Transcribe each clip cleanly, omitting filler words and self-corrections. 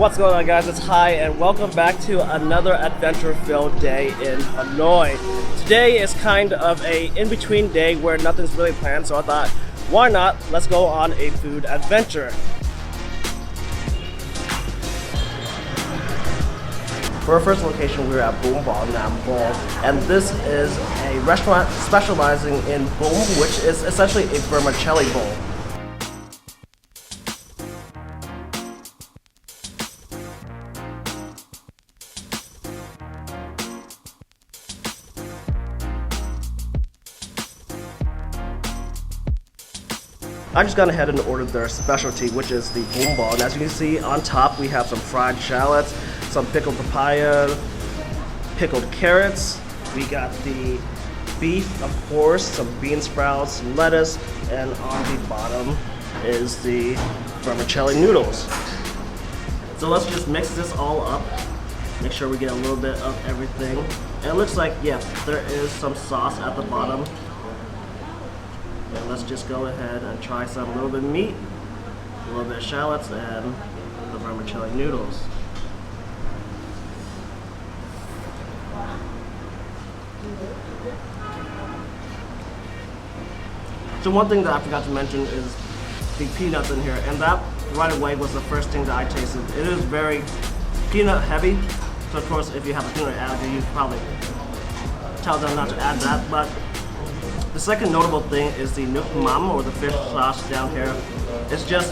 What's going on, guys? It's Hai, and welcome back to another adventure-filled day in Hanoi. Today is kind of a in-between day where nothing's really planned, so I thought, why not? Let's go on a food adventure. For our first location, we're at Bun Bo Nam Bo, and this is a restaurant specializing in bum, which is essentially a vermicelli bowl. I just got ahead and ordered their specialty, which is the bun bo. And as you can see, on top we have some fried shallots, some pickled papaya, pickled carrots. We got the beef, of course, some bean sprouts, lettuce, and on the bottom is the vermicelli noodles. So let's just mix this all up. Make sure we get a little bit of everything. And it looks like, yeah, there is some sauce at the bottom. And let's just go ahead and try some little bit of meat, a little bit of shallots, and the vermicelli noodles. So one thing that I forgot to mention is the peanuts in here, and that right away was the first thing that I tasted. It is very peanut heavy, so of course if you have a peanut allergy, you probably tell them not to add that, but the second notable thing is the nuc mam, or the fish sauce down here. It's just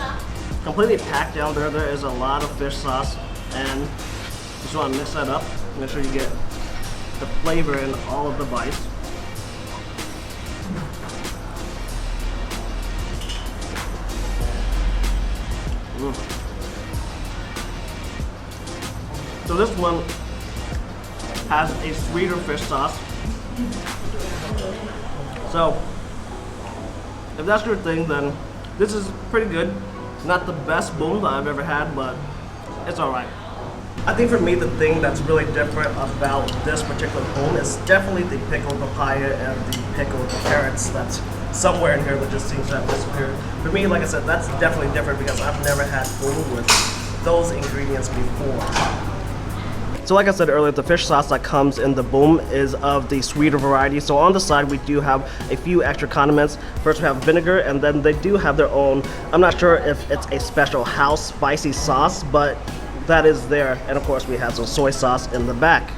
completely packed down there. There is a lot of fish sauce, and you just want to mix that up. Make sure you get the flavor in all of the bites. So this one has a sweeter fish sauce. So, if that's your thing, then this is pretty good. Not the best bun that I've ever had, but it's alright. I think for me, the thing that's really different about this particular bun is definitely the pickled papaya and the pickled carrots that's somewhere in here that just seems to have disappeared. For me, like I said, that's definitely different because I've never had bun with those ingredients before. So like I said earlier, the fish sauce that comes in the bun is of the sweeter variety. So on the side, we do have a few extra condiments. First we have vinegar, and then they do have their own, I'm not sure if it's a special house spicy sauce, but that is there. And of course we have some soy sauce in the back.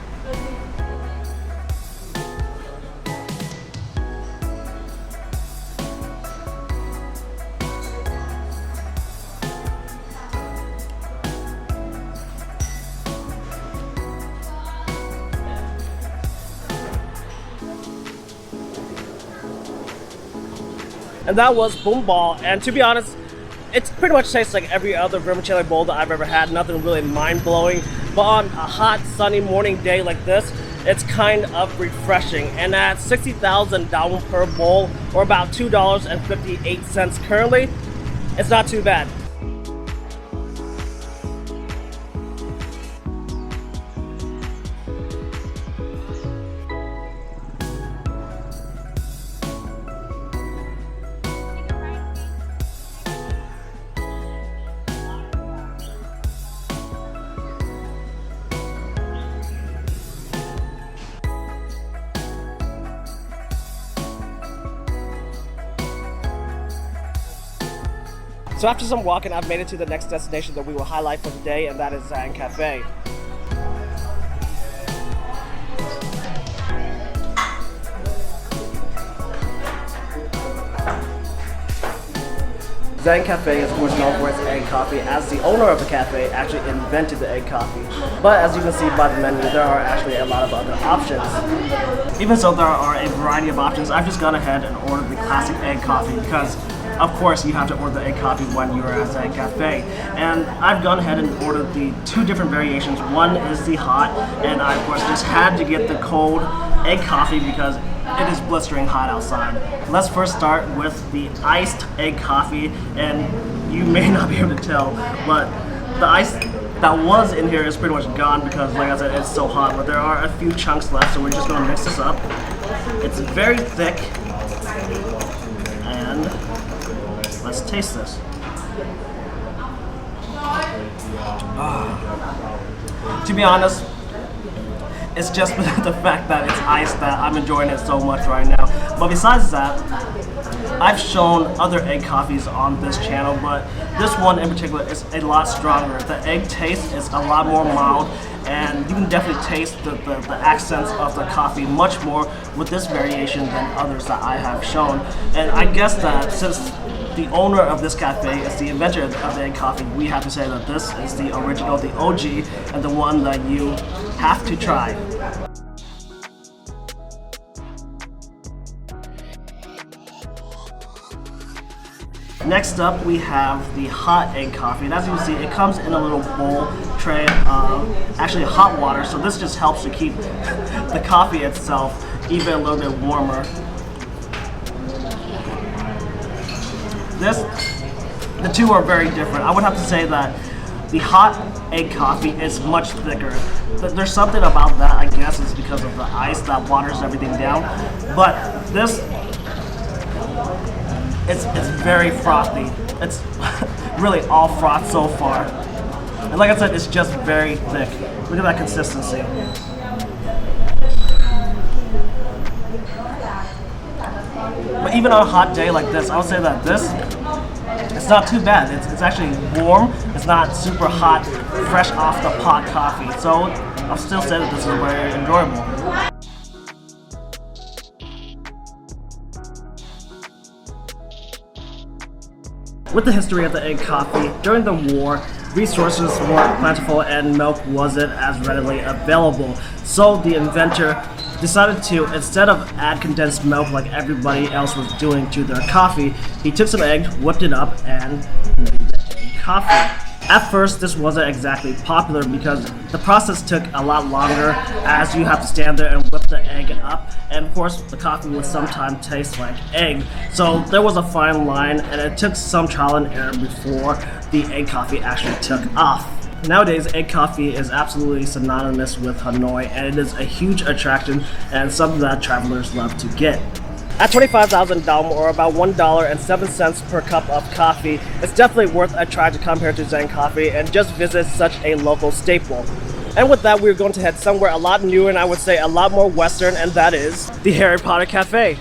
And that was bun bo, and to be honest, it pretty much tastes like every other vermicelli bowl that I've ever had. Nothing really mind-blowing, but on a hot, sunny morning day like this, it's kind of refreshing. And at 60,000 dong per bowl, or about $2.58 currently, it's not too bad. So after some walking, I've made it to the next destination that we will highlight for today, and that is Giang Cafe. Giang Cafe is of course known for its egg coffee, as the owner of the cafe actually invented the egg coffee. But as you can see by the menu, there are actually a lot of other options. Even so, there are a variety of options. I've just gone ahead and ordered the classic egg coffee because of course you have to order the egg coffee when you're at Giang Cafe. And I've gone ahead and ordered the two different variations. One is the hot, and I of course just had to get the cold egg coffee because it is blistering hot outside. Let's first start with the iced egg coffee, and you may not be able to tell, but the ice that was in here is pretty much gone because, like I said, it's so hot, but there are a few chunks left, so we're just going to mix this up. It's very thick, and let's taste this. To be honest, it's just the fact that it's ice that I'm enjoying it so much right now. But besides that, I've shown other egg coffees on this channel, but this one in particular is a lot stronger. The egg taste is a lot more mild, and you can definitely taste the accents of the coffee much more with this variation than others that I have shown. And I guess that since the owner of this cafe is the inventor of the egg coffee, we have to say that this is the original, the OG, and the one that you have to try. Next up, we have the hot egg coffee. And as you can see, it comes in a little bowl tray of actually hot water. So this just helps to keep the coffee itself even a little bit warmer. The two are very different. I would have to say that the hot egg coffee is much thicker. There's something about that, I guess it's because of the ice that waters everything down. But this, it's very frothy. It's really all froth so far. And like I said, it's just very thick. Look at that consistency. But even on a hot day like this, I would say that this, it's not too bad. It's actually warm. It's not super hot, fresh off the pot coffee. So I'll still say that this is very enjoyable. With the history of the egg coffee, during the war, resources weren't plentiful and milk wasn't as readily available. So the inventor decided to, instead of add condensed milk like everybody else was doing to their coffee, he took some eggs, whipped it up, and made the egg coffee. At first, this wasn't exactly popular because the process took a lot longer, as you have to stand there and whip the egg up, and of course the coffee would sometimes taste like egg. So there was a fine line, and it took some trial and error before the egg coffee actually took off. Nowadays, egg coffee is absolutely synonymous with Hanoi, and it is a huge attraction and something that travelers love to get. At 25,000 dong, or about $1.07 per cup of coffee, it's definitely worth a try to come here to Giang Cafe and just visit such a local staple. And with that, we're going to head somewhere a lot newer and I would say a lot more Western, and that is the Harry Potter Cafe.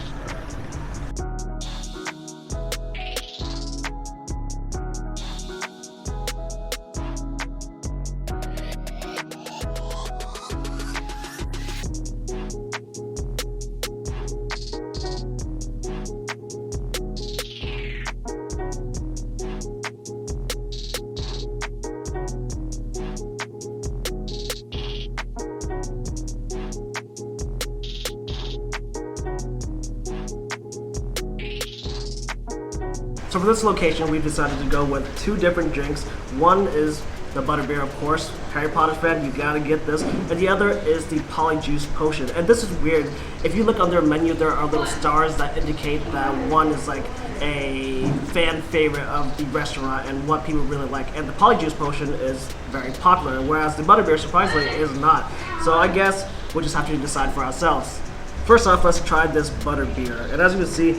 So for this location, we decided to go with two different drinks. One is the butterbeer, of course. Harry Potter fan, you gotta get this. And the other is the polyjuice potion. And this is weird. If you look on their menu, there are little stars that indicate that one is like a fan favorite of the restaurant and what people really like. And the polyjuice potion is very popular, whereas the butterbeer surprisingly is not. So I guess we'll just have to decide for ourselves. First off, let's try this butterbeer. And as you can see,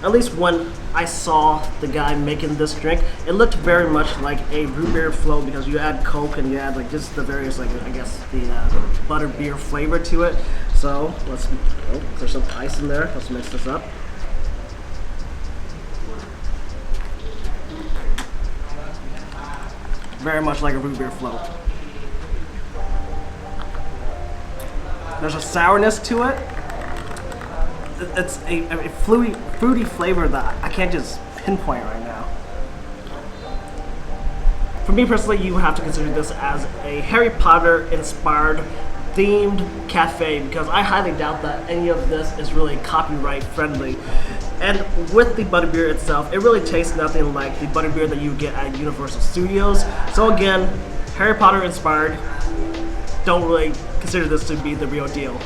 at least when I saw the guy making this drink, it looked very much like a root beer float because you add Coke and you add like just the various, like I guess the butterbeer flavor to it. So let's, there's some ice in there. Let's mix this up. Very much like a root beer float. There's a sourness to it. It's a fruity flavor that I can't just pinpoint right now. For me personally, you have to consider this as a Harry Potter inspired themed cafe because I highly doubt that any of this is really copyright friendly. And with the butterbeer itself, it really tastes nothing like the butterbeer that you get at Universal Studios. So again, Harry Potter inspired. Don't really consider this to be the real deal.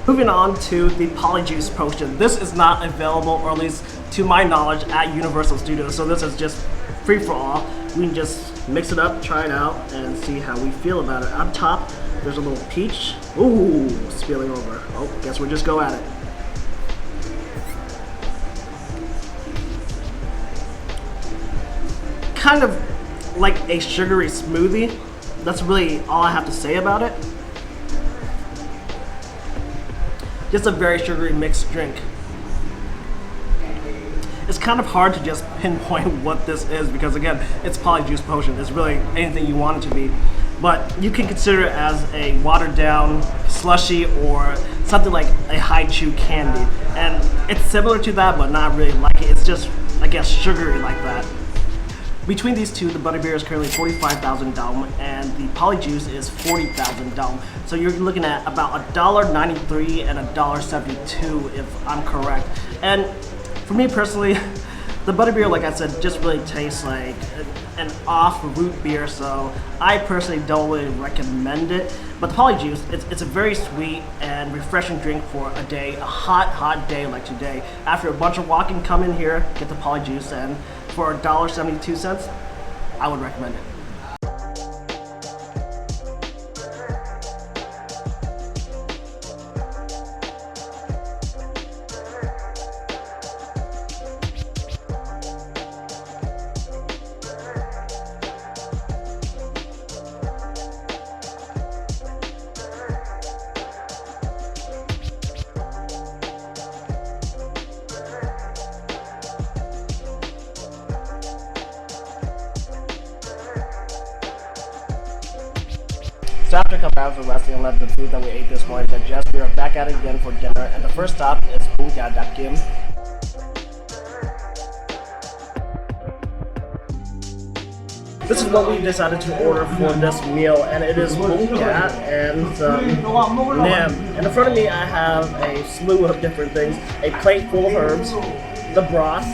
Moving on to the polyjuice potion. This is not available, or at least to my knowledge, at Universal Studios. So this is just free for all. We can just mix it up, try it out, and see how we feel about it. On top, there's a little peach. Ooh, spilling over. Oh, guess we'll just go at it. Kind of like a sugary smoothie. that's really all I have to say about it. Just a very sugary mixed drink. It's kind of hard to just pinpoint what this is because again, it's polyjuice potion. It's really anything you want it to be. But you can consider it as a watered down slushy or something like a high chew candy. And it's similar to that, but not really like it. It's just, I guess, sugary like that. Between these two, the butterbeer is currently 45,000 dong and the polyjuice is 40,000 dong. So you're looking at about $1.93 and $1.72 if I'm correct. And for me personally, the butterbeer, like I said, just really tastes like an off root beer, so I personally don't really recommend it. But the polyjuice, it's a very sweet and refreshing drink for a day, a hot day like today. After a bunch of walking, come in here, get the polyjuice, and for $1.72, I would recommend it. So after a couple hours of resting and let the food that we ate this morning digest, we are back at it again for dinner, and the first stop is Bun Cha Dac Kim. This is what we decided to order for this meal, and it is Bun Cha and Nam. And in front of me I have a slew of different things, a plate full of herbs, the broth,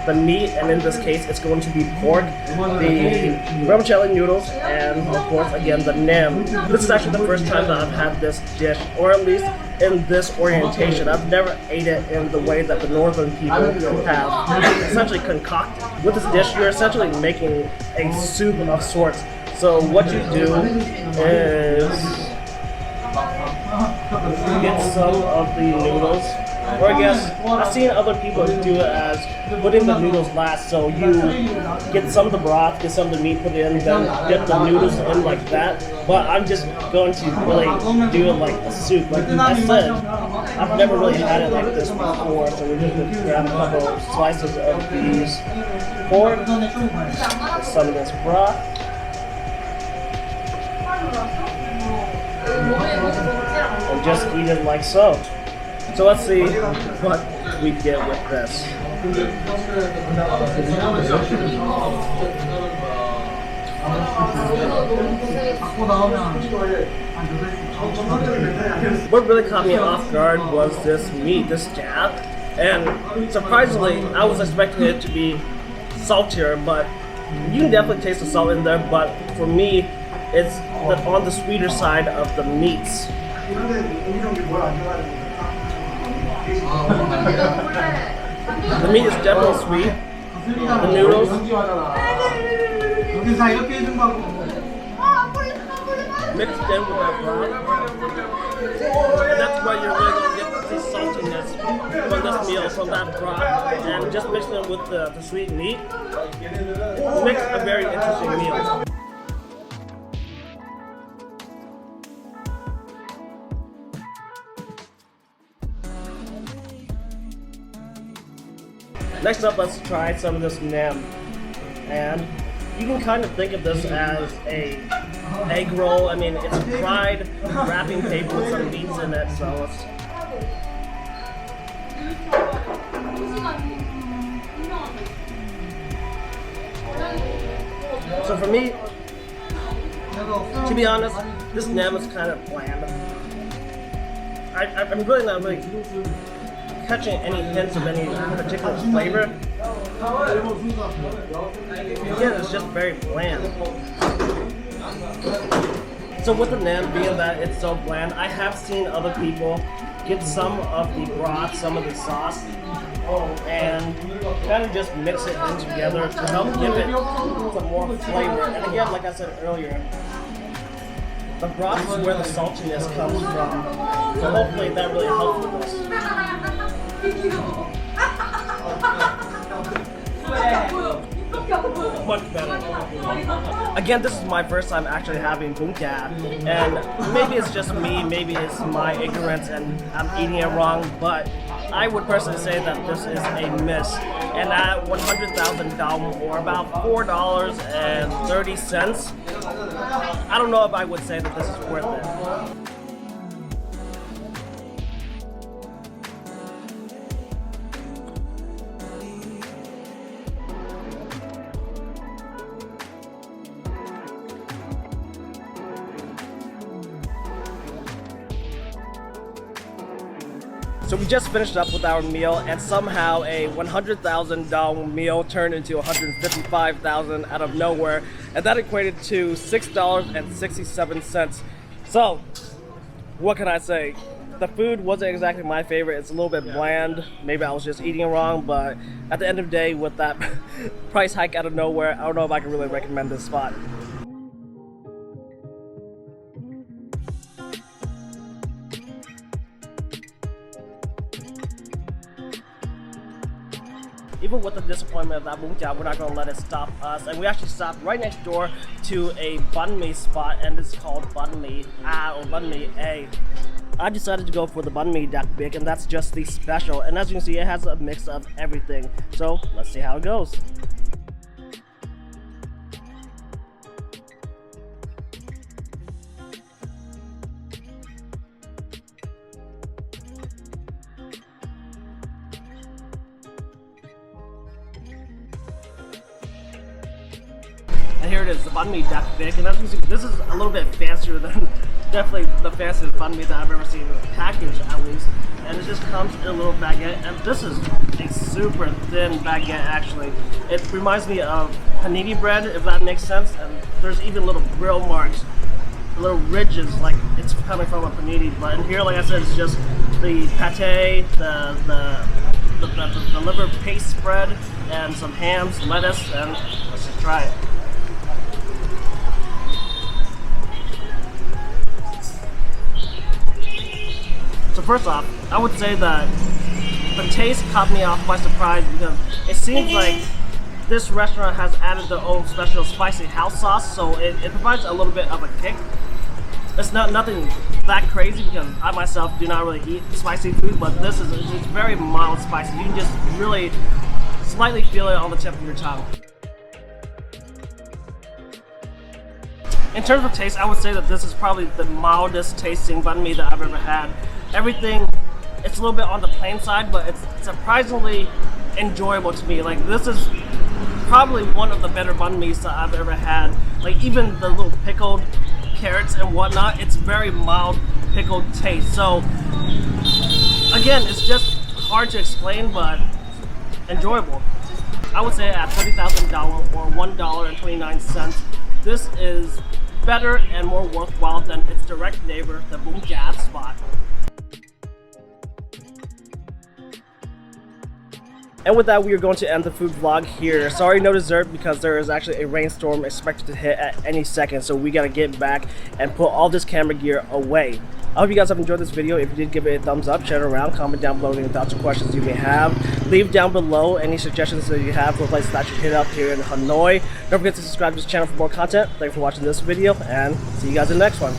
the meat, and in this case it's going to be pork, the vermicelli noodles, and of course again the nam. This is actually the first time that I've had this dish, or at least in this orientation. I've never ate it in the way that the northern people have essentially concocted. With this dish you're essentially making a soup of sorts. So what you do is get some of the noodles, or I guess I've seen other people do it as putting the noodles last. So you get some of the broth, get some of the meat, put it in, then dip the noodles in like that. But I'm just going to really do it like a soup. Like I said, I've never really had it like this before. So we're just going to grab a couple of slices of these pork, some of this broth, and just eat it like so. So let's see what we get with this. What really caught me off guard was this meat, this jab. And surprisingly, I was expecting it to be saltier, but you can definitely taste the salt in there. But for me, it's on the sweeter side of the meats. The meat is definitely sweet. The noodles mixed in with that broth. And that's why you're really going to get the saltiness from this meal, from that broth. And just mixing it with the sweet meat makes a very interesting meal. Next up, let's try some of this nam. And you can kind of think of this as a egg roll. I mean, it's fried wrapping paper with some meats in it, so let's... So for me, to be honest, this nam is kind of bland. I'm really not catching any hints of any particular flavor. Again, it's just very bland. So with the nam being that it's so bland, I have seen other people get some of the broth, some of the sauce, and kind of just mix it in together to help give it some more flavor. And again, like I said earlier, the broth is where the saltiness comes from. So hopefully that really helps with this. Much better. Again, this is my first time actually having Bun Cha, and maybe it's just me, maybe it's my ignorance and I'm eating it wrong, but I would personally say that this is a miss. And at 100,000 dong, or about $4.30, I don't know if I would say that this is worth it. So we just finished up with our meal, and somehow a 100,000 dong meal turned into 155,000 out of nowhere, and that equated to $6.67. So, what can I say? The food wasn't exactly my favorite. It's a little bit bland. Maybe I was just eating it wrong, but at the end of the day, with that price hike out of nowhere, I don't know if I can really recommend this spot. Even with the disappointment of that Bun Cha, we're not going to let it stop us. And we actually stopped right next door to a Banh Mi spot, and it's called Banh Mi A or Banh Mi A. I decided to go for the Banh Mi Dac Kim, and that's just the special. And as you can see, it has a mix of everything. So let's see how it goes. And here it is, the Banh Mi Dac Kim, and as you can see, this is a little bit fancier than definitely the fanciest Banh Mi that I've ever seen, packaged at least. And it just comes in a little baguette, and this is a super thin baguette actually. It reminds me of panini bread, if that makes sense, and there's even little grill marks, little ridges like it's coming from a panini. But in here, like I said, it's just the pate, the liver paste spread, and some hams, lettuce, and let's just try it. So first off, I would say that the taste caught me off by surprise because it seems like this restaurant has added their own special spicy house sauce, so it provides a little bit of a kick. It's nothing that crazy because I myself do not really eat spicy food, but this is it's very mild spicy. You can just really slightly feel it on the tip of your tongue. In terms of taste, I would say that this is probably the mildest tasting banh mi that I've ever had. Everything, it's a little bit on the plain side, but it's surprisingly enjoyable to me. Like, this is probably one of the better banh mi's that I've ever had. Like, even the little pickled carrots and whatnot, it's very mild pickled taste. So again, it's just hard to explain, but enjoyable. I would say at 30,000 dong or $1.29, this is better and more worthwhile than its direct neighbor, the Bun Cha spot. And with that, we are going to end the food vlog here. Sorry, no dessert because there is actually a rainstorm expected to hit at any second, so we gotta get back and put all this camera gear away. I hope you guys have enjoyed this video. If you did, give it a thumbs up, share it around, comment down below any thoughts or questions you may have. Leave down below any suggestions that you have for places that I should hit up here in Hanoi. Don't forget to subscribe to this channel for more content. Thanks for watching this video, and see you guys in the next one.